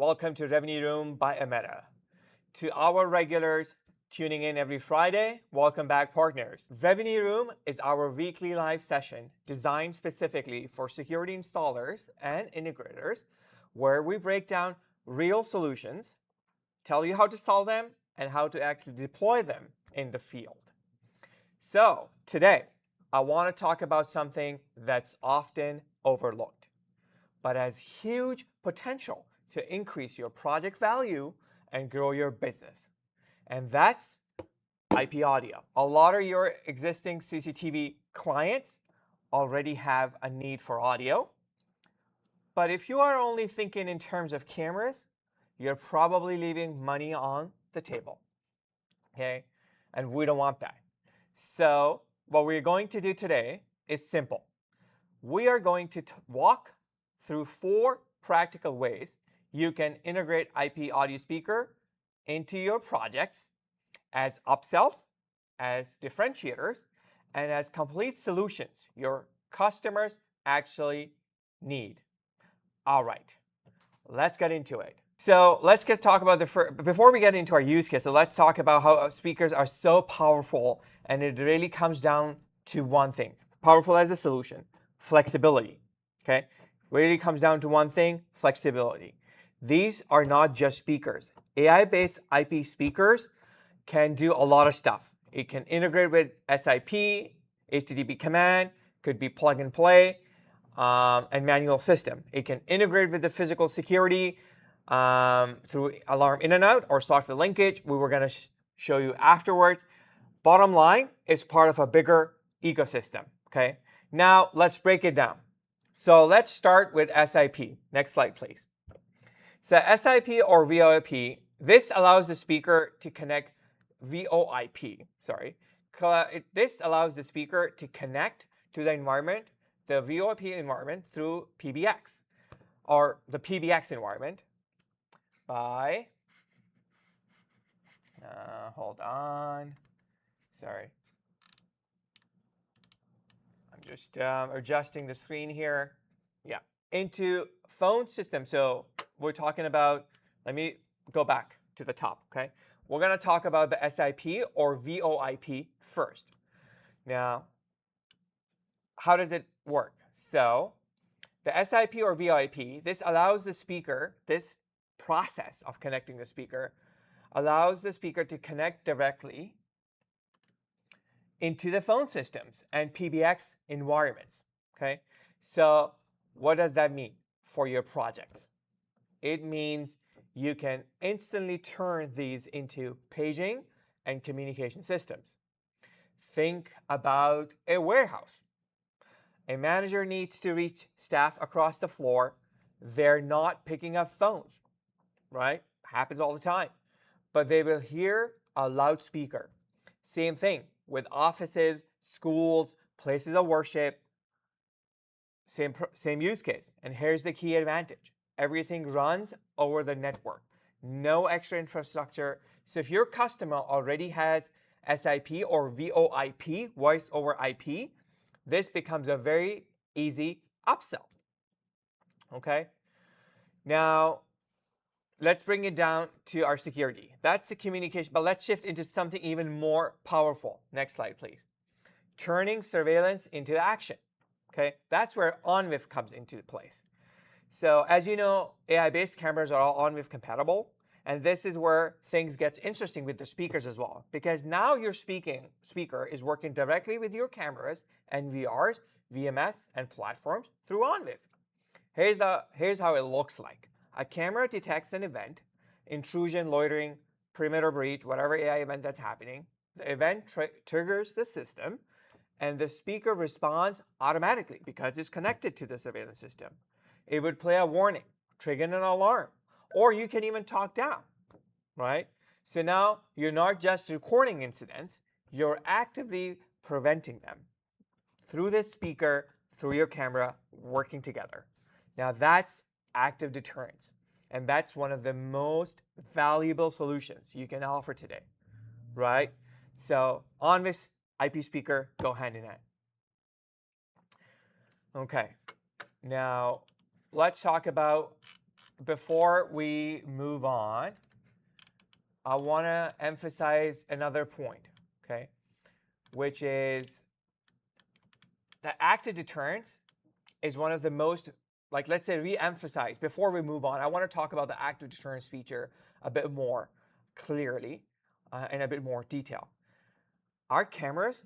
welcome to Revenue Room by Ameta. To our regulars tuning in every Friday, welcome back partners. Revenue Room is our weekly live session designed specifically for security installers and integrators, where we break down real solutions, tell you how to solve them, and how to actually deploy them in the field. So today, I want to talk about something that's often overlooked, but has huge potential to increase your project value and grow your business. And that's IP audio. A lot of your existing CCTV clients already have a need for audio. But if you are only thinking in terms of cameras, you're probably leaving money on the table. Okay? And we don't want that. So what we're going to do today is simple. We are going to walk through 4 practical ways you can integrate IP audio speaker into your projects as upsells, as differentiators, and as complete solutions your customers actually need. All right, let's get into it. So let's talk about before we get into our use case, so let's talk about how speakers are so powerful, and it really comes down to one thing. Powerful as a solution, flexibility, okay? Really comes down to one thing, flexibility. These are not just speakers. AI-based IP speakers can do a lot of stuff. It can integrate with SIP, HTTP command, could be plug and play, and manual system. It can integrate with the physical security through alarm in and out or software linkage. We were going to show you afterwards. Bottom line, it's part of a bigger ecosystem. Okay. Now let's break it down. So let's start with SIP. Next slide, please. So SIP or VoIP, this allows the speaker to connect VoIP. This allows the speaker to connect to the environment, the VoIP environment, through PBX or the PBX environment by, hold on, sorry. I'm just adjusting the screen here. Yeah, into phone system. So we're talking about, let me go back to the top, okay? We're going to talk about the SIP or VoIP first. Now, how does it work? So the SIP or VoIP, this allows the speaker, this process of connecting the speaker, allows the speaker to connect directly into the phone systems and PBX environments, okay? So what does that mean for your projects? It means you can instantly turn these into paging and communication systems. Think about a warehouse. A manager needs to reach staff across the floor. They're not picking up phones, right? Happens all the time. But they will hear a loudspeaker. Same thing with offices, schools, places of worship. Same use case. And here's the key advantage. Everything runs over the network. No extra infrastructure. So if your customer already has SIP or VoIP, voice over IP, this becomes a very easy upsell. Okay? Now, let's bring it down to our security. That's the communication, but let's shift into something even more powerful. Next slide, please. Turning surveillance into action. Okay? That's where ONVIF comes into place. So as you know, AI-based cameras are all ONVIF compatible, and this is where things get interesting with the speakers as well, because now your speaker is working directly with your cameras and VRs, VMS, and platforms through ONVIF. Here's how it looks like. A camera detects an event, intrusion, loitering, perimeter breach, whatever AI event that's happening. The event triggers the system, and the speaker responds automatically because it's connected to the surveillance system. It would play a warning, trigger an alarm, or you can even talk down, right? So now you're not just recording incidents, you're actively preventing them through this speaker, through your camera, working together. Now that's active deterrence, and that's one of the most valuable solutions you can offer today, right? So ONVIF IP speaker go hand in hand. Okay, now let's talk about before we move on, I want to emphasize another point, okay, which is that active deterrence is one of the most, like, let's say, re-emphasize. Before we move on, I want to talk about the active deterrence feature a bit more clearly in a bit more detail. Our cameras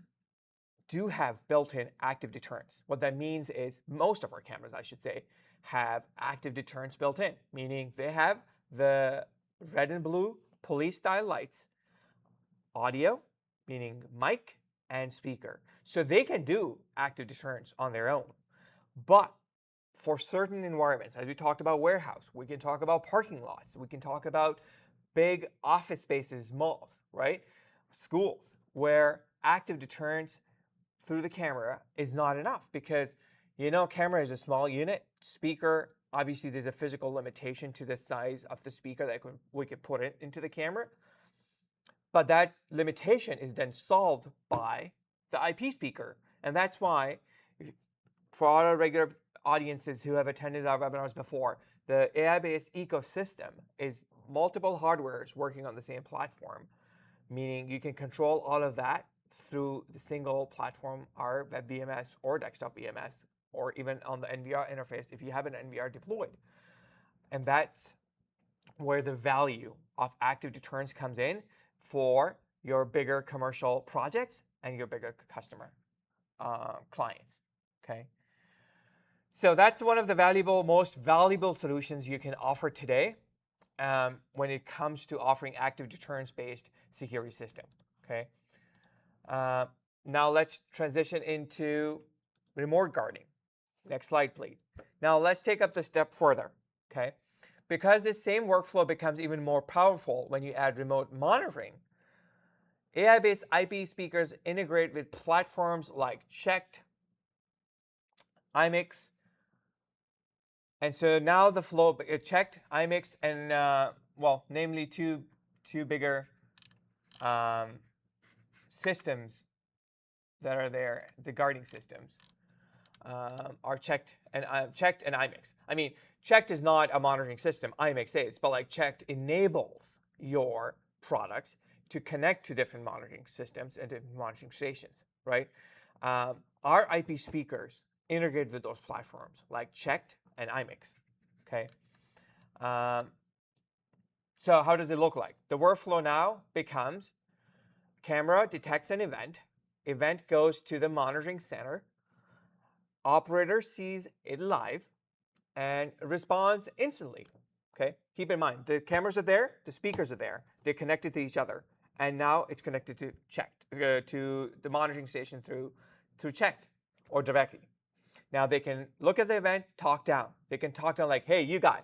do have built-in active deterrence. What that means is most of our cameras, I should say, have active deterrence built in, meaning they have the red and blue police-style lights, audio, meaning mic and speaker. So they can do active deterrence on their own. But for certain environments, as we talked about warehouse, we can talk about parking lots, we can talk about big office spaces, malls, right? Schools, where active deterrence through the camera is not enough because, camera is a small unit. Speaker, obviously there's a physical limitation to the size of the speaker that we could put it into the camera. But that limitation is then solved by the IP speaker. And that's why, for all our regular audiences who have attended our webinars before, the AI-based ecosystem is multiple hardwares working on the same platform, meaning you can control all of that through the single platform, our web VMS or desktop VMS, or even on the NVR interface if you have an NVR deployed. And that's where the value of active deterrence comes in for your bigger commercial projects and your bigger customer clients, okay? So that's one of the most valuable solutions you can offer today when it comes to offering active deterrence-based security system, okay? Now let's transition into remote guarding. Next slide, please. Now let's take up the step further, okay? Because this same workflow becomes even more powerful when you add remote monitoring, AI-based IP speakers integrate with platforms like Chekt, Immix, and so now the flow, Chekt, Immix, and namely two bigger systems that are there, the guarding systems, are Chekt and Immix. I mean, Chekt is not a monitoring system, Immix is, but like Chekt enables your products to connect to different monitoring systems and different monitoring stations, right? Our IP speakers integrate with those platforms like Chekt and Immix, okay? So how does it look like? The workflow now becomes camera detects an event, event goes to the monitoring center, operator sees it live, and responds instantly, okay? Keep in mind, the cameras are there, the speakers are there, they're connected to each other, and now it's connected to Chekt, to the monitoring station through Chekt or directly. Now they can look at the event, talk down. They can talk down like, hey, you guy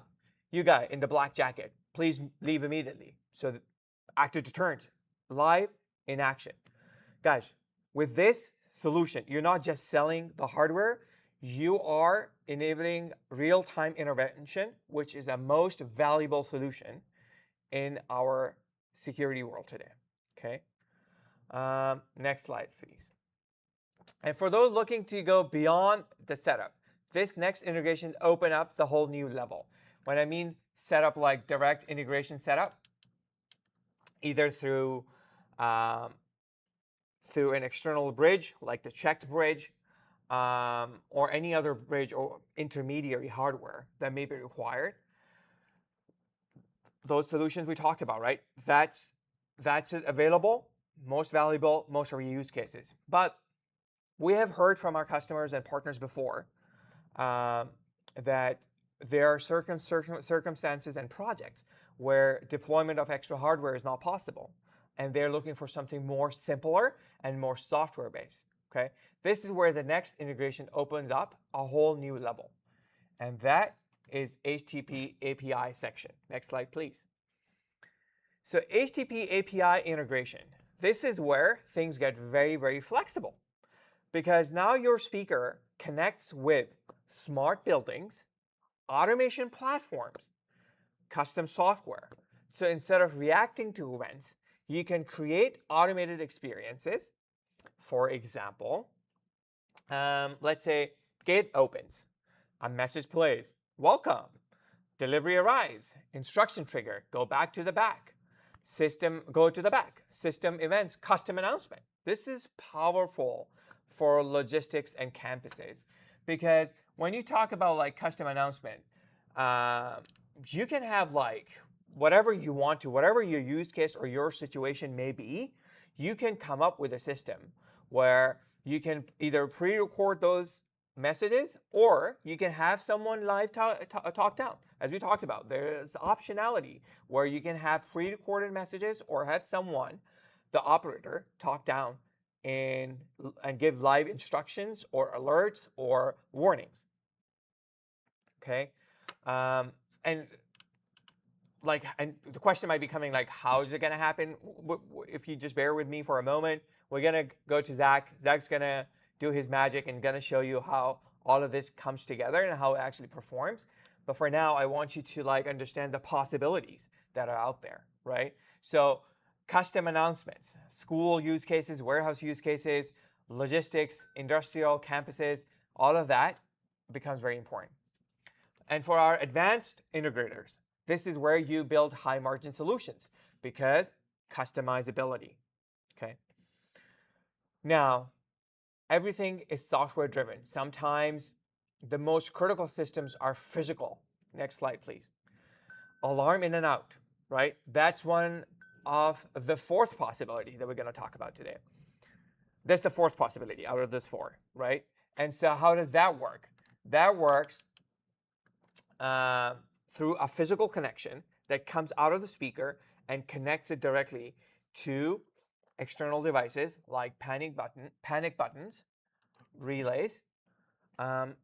in the black jacket, please leave immediately. So active deterrence, live in action. Guys, with this solution, you're not just selling the hardware, you are enabling real-time intervention, which is the most valuable solution in our security world today, okay? Next slide, please. And for those looking to go beyond the setup, this next integration open up the whole new level. When I mean setup like direct integration setup, either through an external bridge like the Chekt bridge, or any other bridge or intermediary hardware that may be required. Those solutions we talked about, right? That's available, most valuable, most of our use cases. But we have heard from our customers and partners before that there are circumstances and projects where deployment of extra hardware is not possible, and they're looking for something more simpler and more software-based, okay? This is where the next integration opens up a whole new level, and that is HTTP API section. Next slide, please. So HTTP API integration, this is where things get very, very flexible, because now your speaker connects with smart buildings, automation platforms, custom software. So instead of reacting to events, you can create automated experiences. For example, let's say gate opens, a message plays, welcome, Delivery arrives, instruction trigger, go back to the back. System, go to the back. System events, custom announcement. This is powerful for logistics and campuses because when you talk about like custom announcement, you can have like whatever you want to, whatever your use case or your situation may be, you can come up with a system where you can either pre-record those messages or you can have someone live talk down. As we talked about, there's optionality where you can have pre-recorded messages or have someone, the operator, talk down and give live instructions or alerts or warnings. Okay, and the question might be coming like, how is it going to happen? If you just bear with me for a moment, we're going to go to Zach. Zach's going to do his magic and going to show you how all of this comes together and how it actually performs. But for now, I want you to like understand the possibilities that are out there, right? So custom announcements, school use cases, warehouse use cases, logistics, industrial, campuses, all of that becomes very important. And for our advanced integrators, this is where you build high margin solutions because customizability, okay? Now, everything is software driven. Sometimes the most critical systems are physical. Next slide, please. Alarm in and out, right? That's one of the fourth possibility that we're going to talk about today. That's the fourth possibility out of this four, right? And so how does that work? That works through a physical connection that comes out of the speaker and connects it directly to external devices like panic buttons, relays,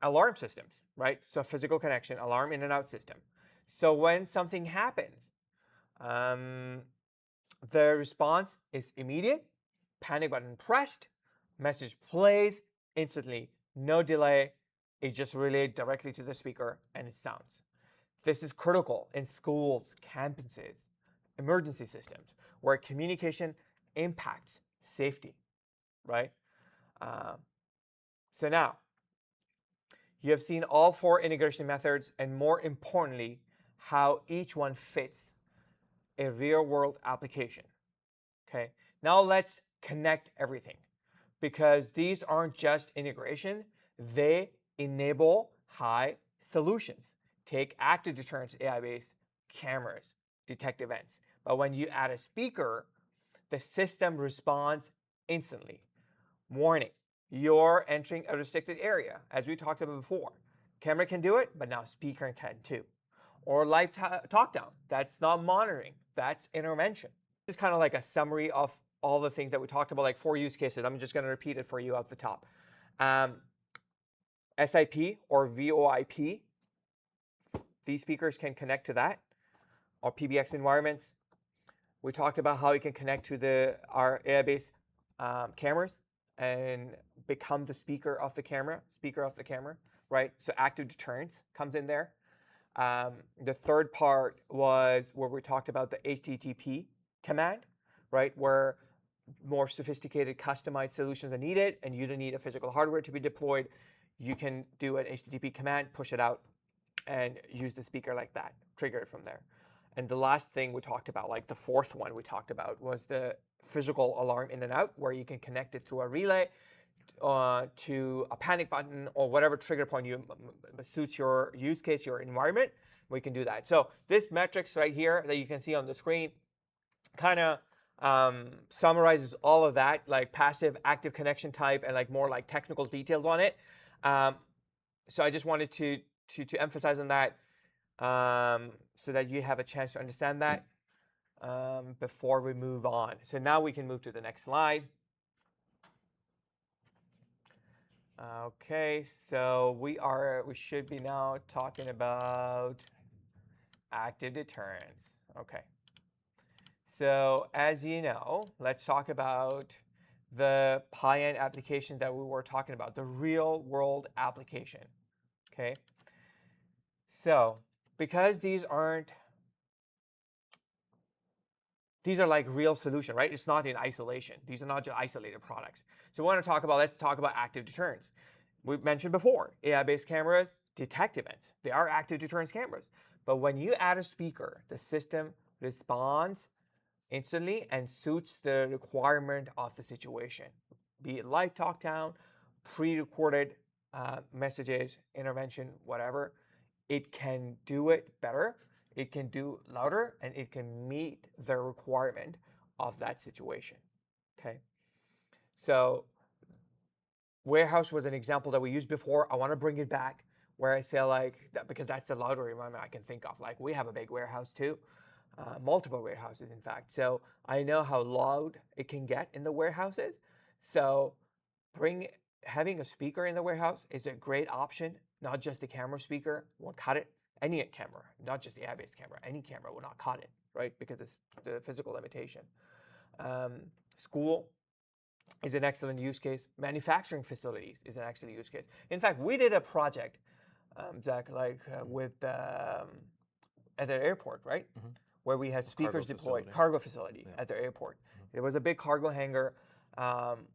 alarm systems, right? So physical connection, alarm in and out system. So when something happens, the response is immediate, panic button pressed, message plays instantly, no delay. It just relayed directly to the speaker and it sounds. This is critical in schools, campuses, emergency systems, where communication impacts safety, right? So now, you have seen all four integration methods and more importantly, how each one fits a real-world application, okay? Now let's connect everything because these aren't just integration, they enable high solutions. Take active deterrence AI-based cameras, detect events. But when you add a speaker, the system responds instantly. Warning, you're entering a restricted area, as we talked about before. Camera can do it, but now speaker can too. Or live talk down, that's not monitoring, that's intervention. This is kind of like a summary of all the things that we talked about, like 4 use cases. I'm just going to repeat it for you off the top. SIP or VoIP, these speakers can connect to that, or PBX environments. We talked about how you can connect to our AI-based cameras and become the speaker of the camera, right? So active deterrence comes in there. The third part was where we talked about the HTTP command, right? Where more sophisticated customized solutions are needed and you don't need a physical hardware to be deployed. You can do an HTTP command, push it out, and use the speaker like that, trigger it from there. And the last thing we talked about, like the fourth one we talked about, was the physical alarm in and out, where you can connect it through a relay to a panic button or whatever trigger point suits your use case, your environment. We can do that. So this metrics right here that you can see on the screen kind of summarizes all of that, like passive, active connection type, and like more like technical details on it. So I just wanted to emphasize on that so that you have a chance to understand that before we move on. So now we can move to the next slide. Okay, so we should be now talking about active deterrence. Okay. So as you know, let's talk about the high-end application that we were talking about, the real-world application. Okay. So because these are like real solution, right? It's not in isolation. These are not just isolated products. So let's talk about active deterrence. We mentioned before, AI-based cameras detect events. They are active deterrence cameras. But when you add a speaker, the system responds instantly and suits the requirement of the situation, be it live talk down, pre-recorded messages, intervention, whatever. It can do it better, it can do louder, and it can meet the requirement of that situation. Okay, so warehouse was an example that we used before. I want to bring it back where I say like that because that's the louder environment I can think of. Like we have a big warehouse too, multiple warehouses in fact. So I know how loud it can get in the warehouses. So having a speaker in the warehouse is a great option. Not just the camera speaker won't cut it. Any camera, not just the AIBASE camera, any camera will not cut it, right? Because it's the physical limitation. School is an excellent use case. Manufacturing facilities is an excellent use case. In fact, we did a project, Zach, like at an airport, right? Where we had speakers deployed, cargo facility at the airport. There was a big cargo hangar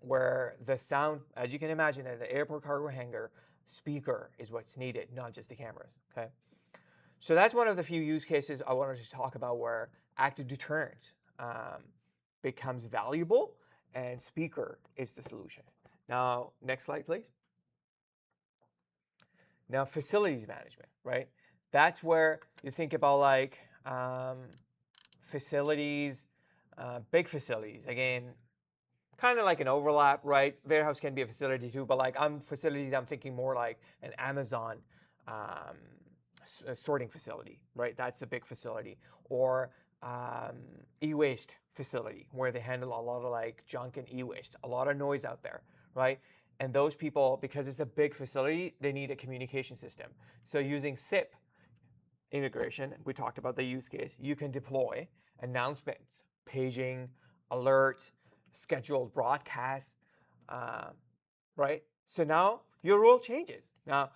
where the sound, as you can imagine, at an airport cargo hangar, speaker is what's needed, not just the cameras, okay? So that's one of the few use cases I wanted to talk about where active deterrence becomes valuable and speaker is the solution. Now, next slide, please. Now, facilities management, right? That's where you think about like facilities, big facilities. Again, kind of like an overlap, right? Warehouse can be a facility too, but like facilities, I'm thinking more like an Amazon sorting facility, right? That's a big facility. Or e-waste facility where they handle a lot of like junk and e-waste, a lot of noise out there, right? And those people, because it's a big facility, they need a communication system. So using SIP integration, we talked about the use case, you can deploy announcements, paging, alerts, scheduled broadcasts, right? So now your role changes. Now,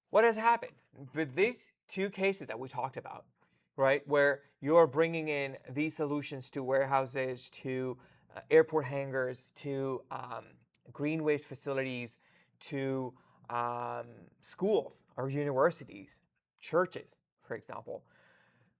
what has happened with these two cases that we talked about, right? Where you're bringing in these solutions to warehouses, to airport hangars, to green waste facilities, to schools or universities, churches, for example.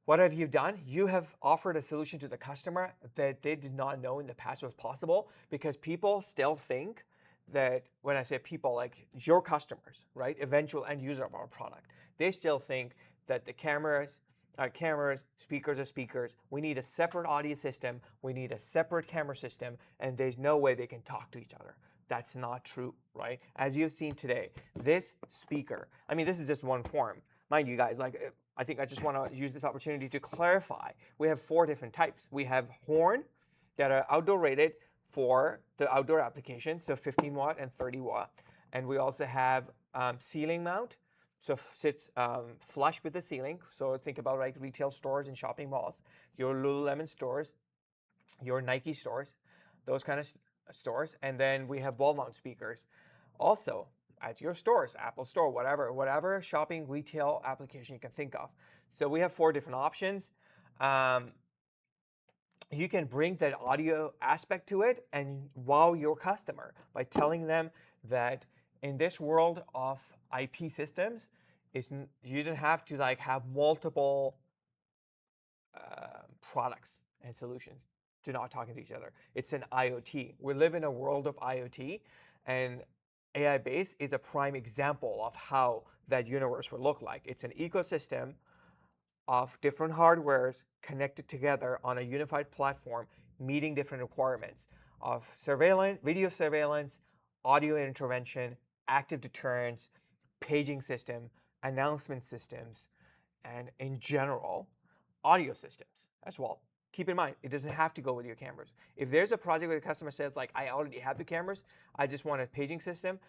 What have you done? You have offered a solution to the customer that they did not know in the past was possible because people still think that when I say people, like your customers, right, eventual end user of our product, they still think that the cameras are cameras, speakers are speakers. We need a separate audio system. We need a separate camera system, and there's no way they can talk to each other. That's not true, right? As you've seen today, this speaker, I mean, this is just one form. Mind you guys, like I think I just want to use this opportunity to clarify. We have 4 different types. We have horn that are outdoor rated for the outdoor application, so 15 watt and 30 watt. And we also have ceiling mount, so sits flush with the ceiling. So think about like retail stores and shopping malls, your Lululemon stores, your Nike stores, those kind of stores. And then we have wall mount speakers. Also, at your stores, Apple Store, whatever shopping retail application you can think of. So we have 4 different options. You can bring that audio aspect to it and wow your customer by telling them that in this world of IP systems, you don't have to like have multiple products and solutions to not talking to each other. It's an IoT. We live in a world of IoT, and AIBASE is a prime example of how that universe would look like. It's an ecosystem of different hardwares connected together on a unified platform, meeting different requirements of surveillance, video surveillance, audio intervention, active deterrence, paging system, announcement systems, and in general, audio systems as well. Keep in mind, it doesn't have to go with your cameras. If there's a project where the customer says, like, I already have the cameras, I just want a paging system,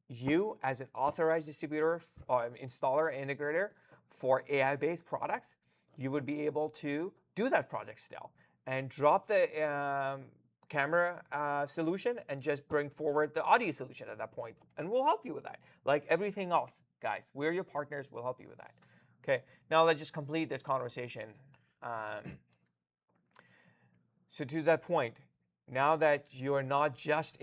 you as an authorized distributor or installer, integrator for AI-based products, you would be able to do that project still and drop the camera solution and just bring forward the audio solution at that point, and we'll help you with that. Like everything else, guys, we're your partners, we'll help you with that. Okay, now let's just complete this conversation. So to that point, now that you are not just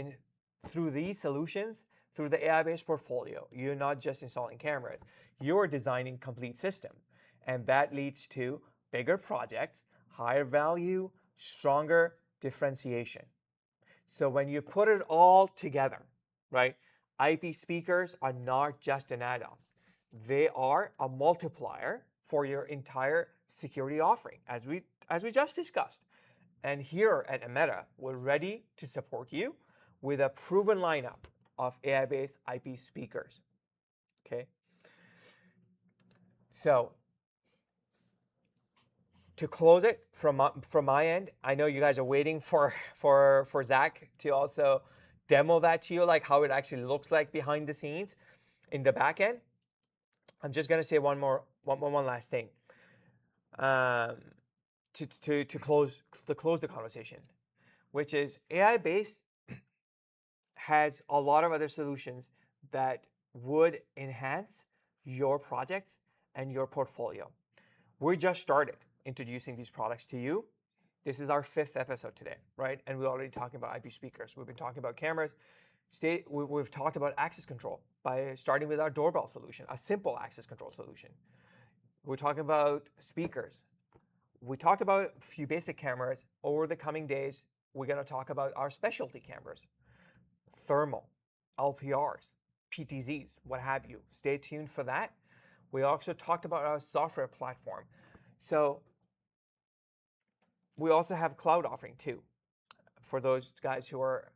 through these solutions, through the AI-based portfolio, you're not just installing cameras, you're designing complete system. And that leads to bigger projects, higher value, stronger differentiation. So when you put it all together, right, IP speakers are not just an add-on. They are a multiplier for your entire security offering, as we just discussed. And here at Ameta, we're ready to support you with a proven lineup of AI-based IP speakers. Okay. So to close it from my end, I know you guys are waiting for Zach to also demo that to you, like how it actually looks like behind the scenes in the back end. I'm just gonna say one last thing um, to close the conversation, which is AI-based has a lot of other solutions that would enhance your projects and your portfolio. We just started introducing these products to you. This is our 5th episode today, right? And we're already talking about IP speakers. We've been talking about cameras. We've talked about access control by starting with our doorbell solution, a simple access control solution. We're talking about speakers. We talked about a few basic cameras. Over the coming days, we're going to talk about our specialty cameras, thermal, LPRs, PTZs, what have you. Stay tuned for that. We also talked about our software platform. So we also have cloud offering too, for those guys who are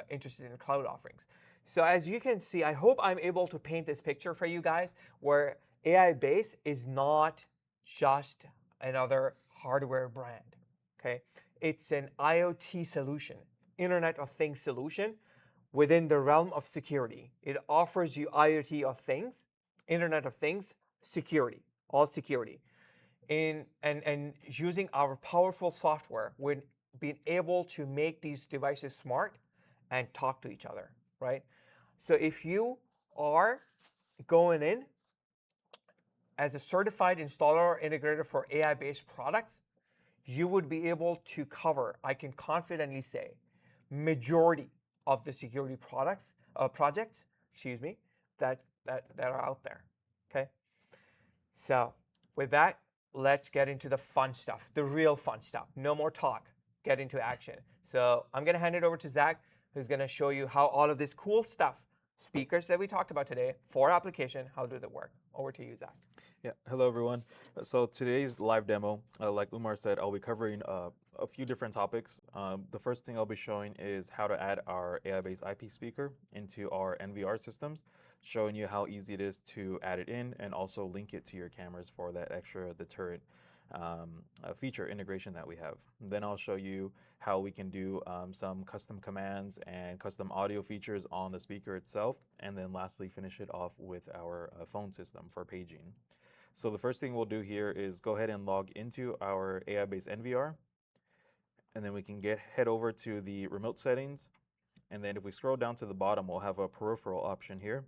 interested in cloud offerings. So as you can see, I hope I'm able to paint this picture for you guys where AIBASE is not just another hardware brand, okay? It's an IoT solution, Internet of Things solution within the realm of security. It offers you IoT of things, Internet of Things, security, all security. And using our powerful software, we're being able to make these devices smart and talk to each other, right? So if you are going in as a certified installer or integrator for AI-based products, you would be able to cover, I can confidently say, majority of the security projects, excuse me, that are out there. Okay. So with that, let's get into the fun stuff, the real fun stuff. No more talk. Get into action. So I'm gonna hand it over to Zach, who's gonna show you how all of this cool stuff, speakers that we talked about today for application, how do they work. Over to you, Zach. Yeah, hello everyone. So today's live demo, like Umar said, I'll be covering a few different topics. The first thing I'll be showing is how to add our AI-based IP speaker into our NVR systems, showing you how easy it is to add it in and also link it to your cameras for that extra deterrent feature integration that we have. And then I'll show you how we can do some custom commands and custom audio features on the speaker itself, and then lastly finish it off with our phone system for paging. So the first thing we'll do here is go ahead and log into our AI-based NVR, and then we can head over to the remote settings, and then if we scroll down to the bottom, we'll have a peripheral option here,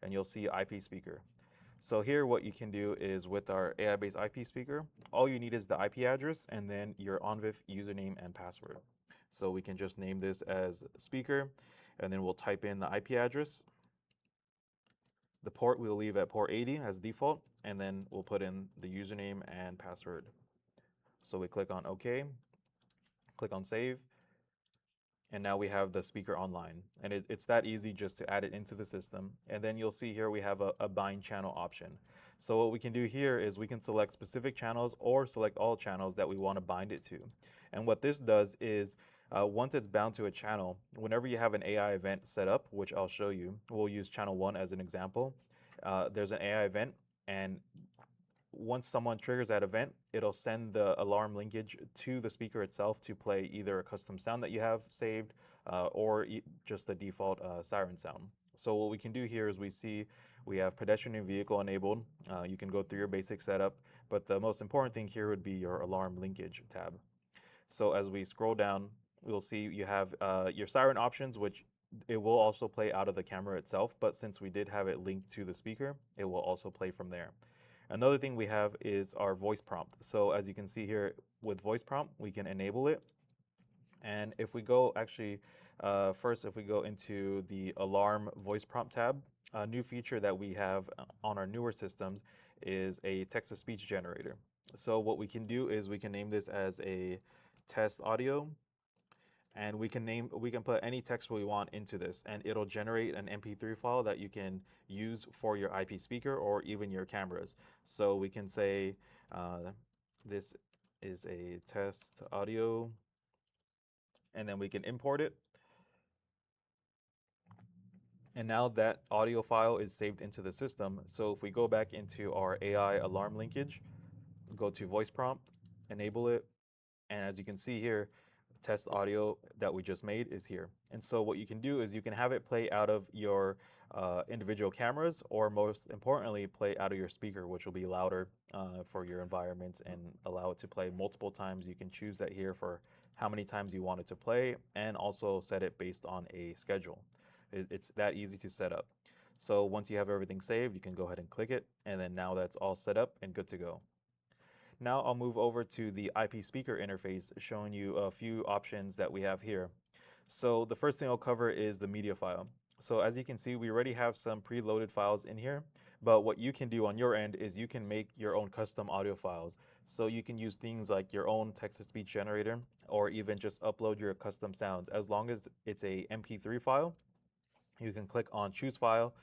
and you'll see IP speaker. So here what you can do is with our AI-based IP speaker, all you need is the IP address and then your ONVIF username and password. So we can just name this as speaker, and then we'll type in the IP address. The port we'll leave at port 80 as default, and then we'll put in the username and password. So we click on OK, click on save, and now we have the speaker online. And it's that easy just to add it into the system. And then you'll see here we have a bind channel option. So what we can do here is we can select specific channels or select all channels that we want to bind it to. And what this does is once it's bound to a channel, whenever you have an AI event set up, which I'll show you, we'll use channel 1 as an example. There's an AI event, and once someone triggers that event, it'll send the alarm linkage to the speaker itself to play either a custom sound that you have saved or just the default siren sound. So what we can do here is we have pedestrian and vehicle enabled. You can go through your basic setup, but the most important thing here would be your alarm linkage tab. So as we scroll down, we'll see you have your siren options, which it will also play out of the camera itself, but since we did have it linked to the speaker, it will also play from there. Another thing we have is our voice prompt. So as you can see here with voice prompt, we can enable it. And if we go first, if we go into the alarm voice prompt tab, a new feature that we have on our newer systems is a text-to-speech generator. So what we can do is we can name this as a test audio, and we can put any text we want into this, and it'll generate an MP3 file that you can use for your IP speaker or even your cameras. So we can say this is a test audio, and then we can import it. And now that audio file is saved into the system. So if we go back into our AI alarm linkage, go to voice prompt, enable it, and as you can see here, test audio that we just made is here. And so what you can do is you can have it play out of your individual cameras, or most importantly, play out of your speaker, which will be louder for your environment and allow it to play multiple times. You can choose that here for how many times you want it to play, and also set it based on a schedule. It's that easy to set up. So once you have everything saved, you can go ahead and click it, and then now that's all set up and good to go. Now I'll move over to the IP speaker interface, showing you a few options that we have here. So the first thing I'll cover is the media file. So as you can see, we already have some preloaded files in here, but what you can do on your end is you can make your own custom audio files. So you can use things like your own text-to-speech generator, or even just upload your custom sounds. As long as it's a MP3 file, you can click on choose file,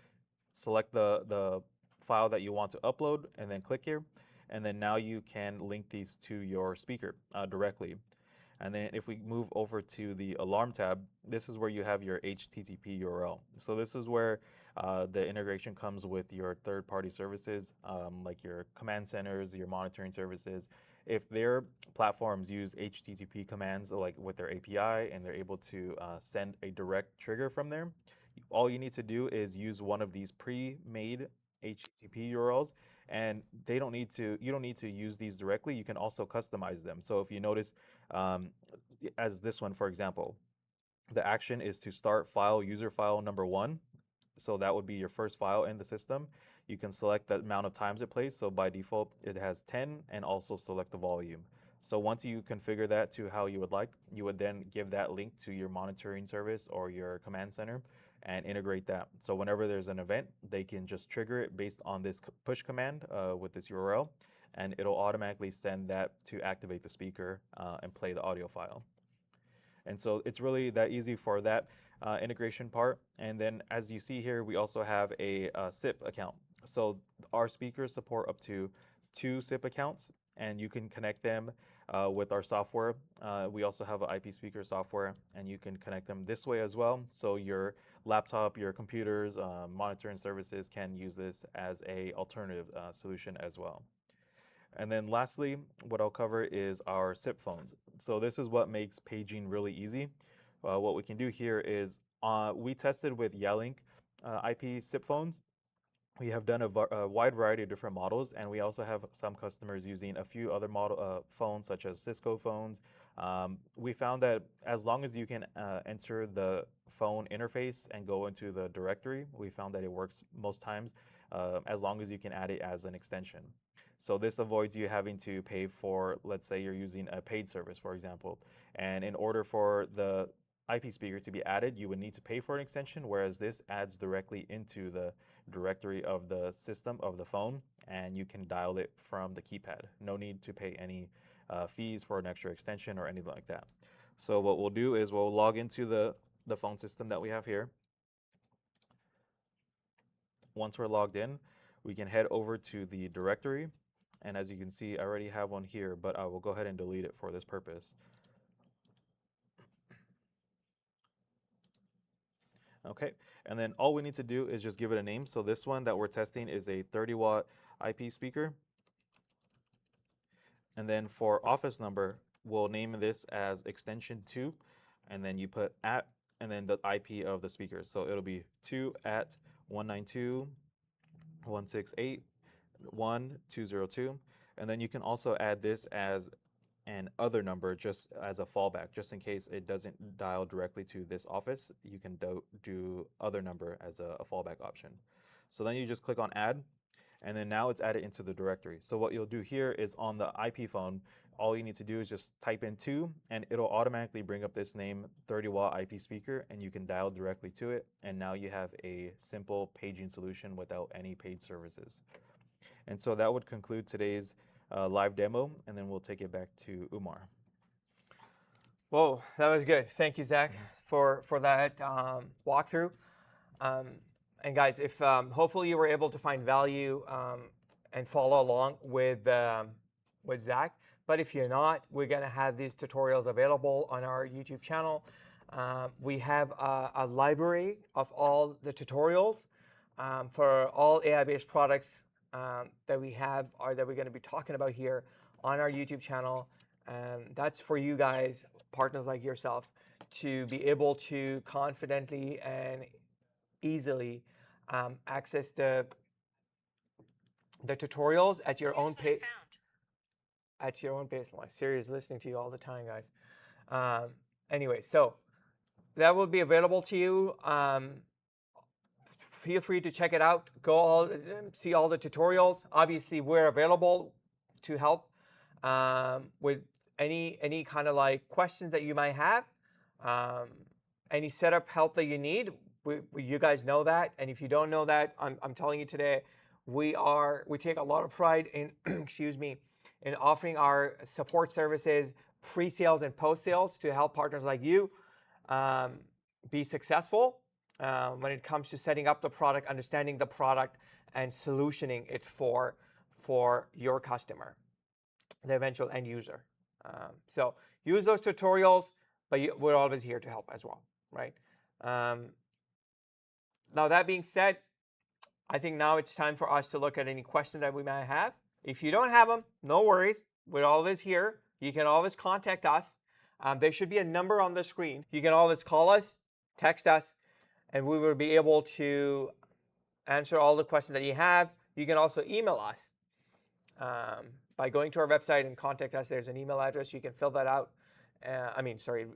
select the file that you want to upload, and then click here. And then now you can link these to your speaker directly. And then if we move over to the alarm tab, this is where you have your HTTP URL. So this is where the integration comes with your third-party services, like your command centers, your monitoring services. If their platforms use HTTP commands, like with their API, and they're able to send a direct trigger from there, all you need to do is use one of these pre-made HTTP URLs, and you don't need to use these directly. You can also customize them. So if you notice, um, as this one, for example, the action is to start file user file number 1. So that would be your first file in the system. You can select the amount of times it plays. So by default, it has 10, and also select the volume. So once you configure that to how you would like, you would then give that link to your monitoring service or your command center and integrate that. So whenever there's an event, they can just trigger it based on this push command with this URL, and it'll automatically send that to activate the speaker and play the audio file. And so it's really that easy for that integration part. And then as you see here, we also have a SIP account. So our speakers support up to 2 SIP accounts, and you can connect them with our software. We also have an IP speaker software, and you can connect them this way as well. So your laptop, your computers, monitoring services can use this as a alternative solution as well. And then lastly, what I'll cover is our SIP phones. So this is what makes paging really easy. What we can do here is we tested with Yalink IP SIP phones. We have done a wide variety of different models, and we also have some customers using a few other model phones, such as Cisco phones. We found that as long as you can enter the phone interface and go into the directory, we found that it works most times, as long as you can add it as an extension. So this avoids you having to pay for, let's say you're using a paid service, for example. And in order for the IP speaker to be added, you would need to pay for an extension, whereas this adds directly into the directory of the system of the phone, and you can dial it from the keypad. No need to pay any fees for an extra extension or anything like that. So what we'll do is we'll log into the phone system that we have here. Once we're logged in, we can head over to the directory. And as you can see, I already have one here, but I will go ahead and delete it for this purpose. Okay, and then all we need to do is just give it a name. So this one that we're testing is a 30-watt IP speaker. And then for office number, we'll name this as extension 2, and then you put at, and then the IP of the speaker. So it'll be 2 at 192.168.1.202. And then you can also add this as an other number, just as a fallback, just in case it doesn't dial directly to this office. You can do other number as a fallback option. So then you just click on add, and then now it's added into the directory. So what you'll do here is on the IP phone, all you need to do is just type in 2, and it'll automatically bring up this name, 30-watt IP speaker, and you can dial directly to it. And now you have a simple paging solution without any paid services. And so that would conclude today's live demo, and then we'll take it back to Umar. Whoa, that was good. Thank you, Zach, for that walkthrough. And guys, if hopefully you were able to find value and follow along with Zach. But if you're not, we're going to have these tutorials available on our YouTube channel. We have a library of all the tutorials for all AI-based products that we have or that we're going to be talking about here on our YouTube channel. That's for you guys, partners like yourself, to be able to confidently and easily access the tutorials at your own pace. At your own pace. My Siri is listening to you all the time, guys. Anyway, so that will be available to you. Feel free to check it out. Go see all the tutorials. Obviously, we're available to help with any kind of like questions that you might have, any setup help that you need. You guys know that, and if you don't know that, I'm telling you today, we take a lot of pride in excuse me, in offering our support services, pre-sales and post-sales to help partners like you be successful when it comes to setting up the product, understanding the product, and solutioning it for your customer, the eventual end user. So use those tutorials, but we're always here to help as well, right? Now that being said, I think now it's time for us to look at any questions that we might have. If you don't have them, no worries. We're always here. You can always contact us. There should be a number on the screen. You can always call us, text us, and we will be able to answer all the questions that you have. You can also email us by going to our website and contact us. There's an email address. You can fill that out.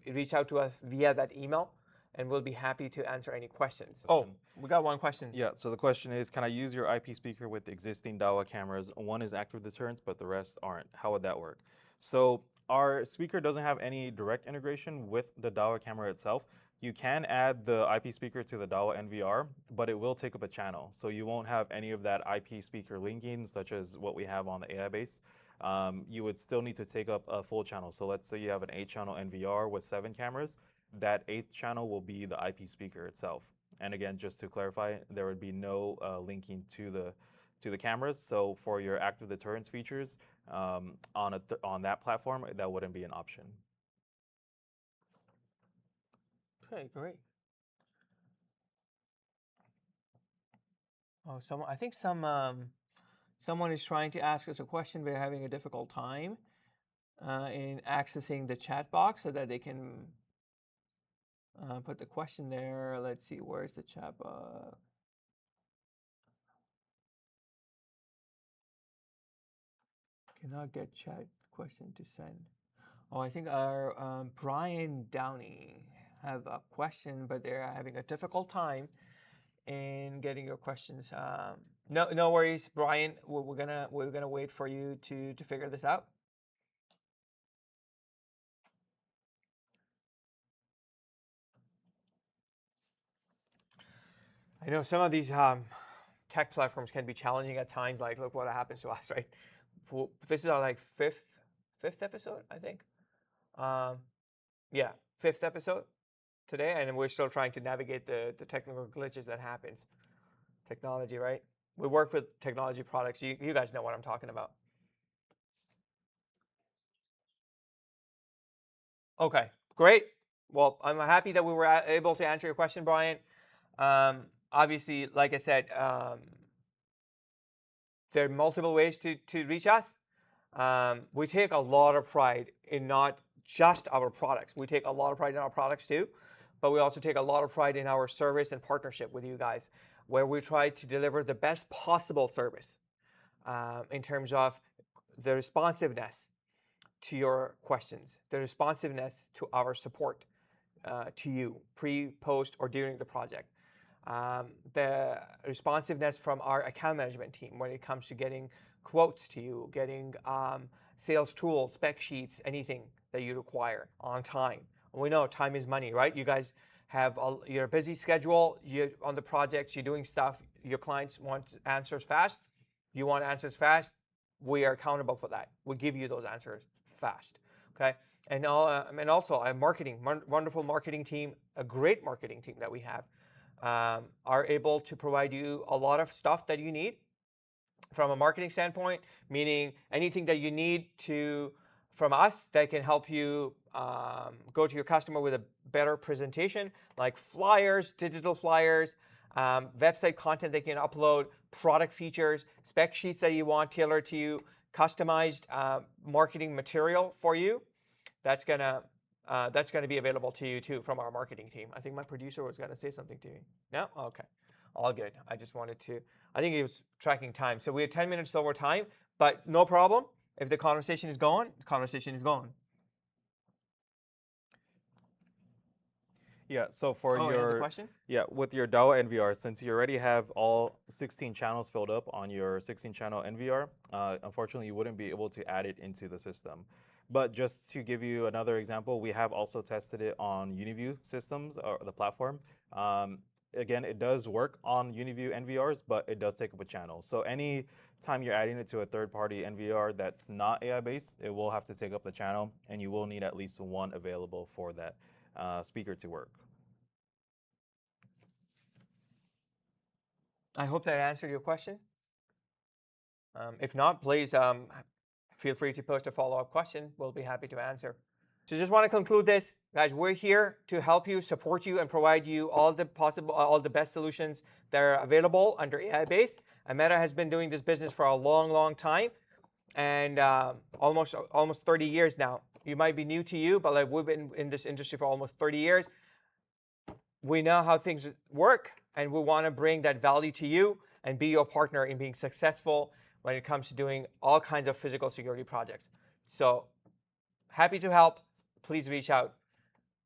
Reach out to us via that email, and we'll be happy to answer any questions. Oh, we got one question. Yeah, so the question is, can I use your IP speaker with existing Dawa cameras? One is active deterrence, but the rest aren't. How would that work? So our speaker doesn't have any direct integration with the Dawa camera itself. You can add the IP speaker to the Dawa NVR, but it will take up a channel. So you won't have any of that IP speaker linking, such as what we have on the AIBASE. You would still need to take up a full channel. So let's say you have an 8-channel NVR with 7 cameras. That 8th channel will be the IP speaker itself. And again, just to clarify, there would be no linking to the cameras. So for your active deterrence features on that platform, that wouldn't be an option. Okay, great. Oh, I think someone is trying to ask us a question. We're having a difficult time in accessing the chat box so that they can put the question there. Let's see, where's the chat box? Cannot get chat question to send. Oh, I think our Brian Downey have a question, but they're having a difficult time in getting your questions. No worries, Brian. We're gonna wait for you to figure this out. I know some of these tech platforms can be challenging at times. Like, look what happens to us, right? This is our like fifth episode, I think. Yeah, 5th episode today, and we're still trying to navigate the technical glitches that happens. Technology, right? We work with technology products. You guys know what I'm talking about. Okay, great. Well, I'm happy that we were able to answer your question, Brian. Obviously, like I said, there are multiple ways to reach us. We take a lot of pride in not just our products. We take a lot of pride in our products too, but we also take a lot of pride in our service and partnership with you guys, where we try to deliver the best possible service in terms of the responsiveness to your questions, the responsiveness to our support to you pre, post, or during the project. The responsiveness from our account management team when it comes to getting quotes to you, getting sales tools, spec sheets, anything that you require on time. And we know time is money, right? You guys have your busy schedule, on the projects, you're doing stuff, your clients want answers fast. You want answers fast? We are accountable for that. We give you those answers fast. Okay. And also a wonderful marketing team, a great marketing team that we have, are able to provide you a lot of stuff that you need from a marketing standpoint, meaning anything that you need from us that can help you go to your customer with a better presentation, like flyers, digital flyers, website content they can upload, product features, spec sheets that you want tailored to you, customized marketing material for you. That's gonna be available to you too from our marketing team. I think my producer was gonna say something to you. No? Okay. All good. I just wanted to, I think he was tracking time. So we have 10 minutes over time, but no problem. If the conversation is going, the conversation is going. Yeah, so for Another your question? with your DAWA NVR, since you already have all 16 channels filled up on your 16-channel NVR, unfortunately you wouldn't be able to add it into the system. But just to give you another example, we have also tested it on UniView systems, or the platform. Again, it does work on UniView NVRs, but it does take up a channel. So any time you're adding it to a third-party NVR that's not AI-based, it will have to take up the channel, and you will need at least one available for that speaker to work. I hope that answered your question. If not, please feel free to post a follow-up question. We'll be happy to answer. So just want to conclude this, guys. We're here to help you, support you, and provide you all the best solutions that are available under AIBASE. Ameta has been doing this business for a long, long time, and almost 30 years now. You might be new to you, but like we've been in this industry for almost 30 years. We know how things work, and we want to bring that value to you and be your partner in being successful when it comes to doing all kinds of physical security projects. So happy to help. Please reach out.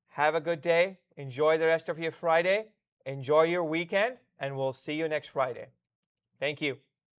Have a good day. Enjoy the rest of your Friday. Enjoy your weekend, and we'll see you next Friday. Thank you.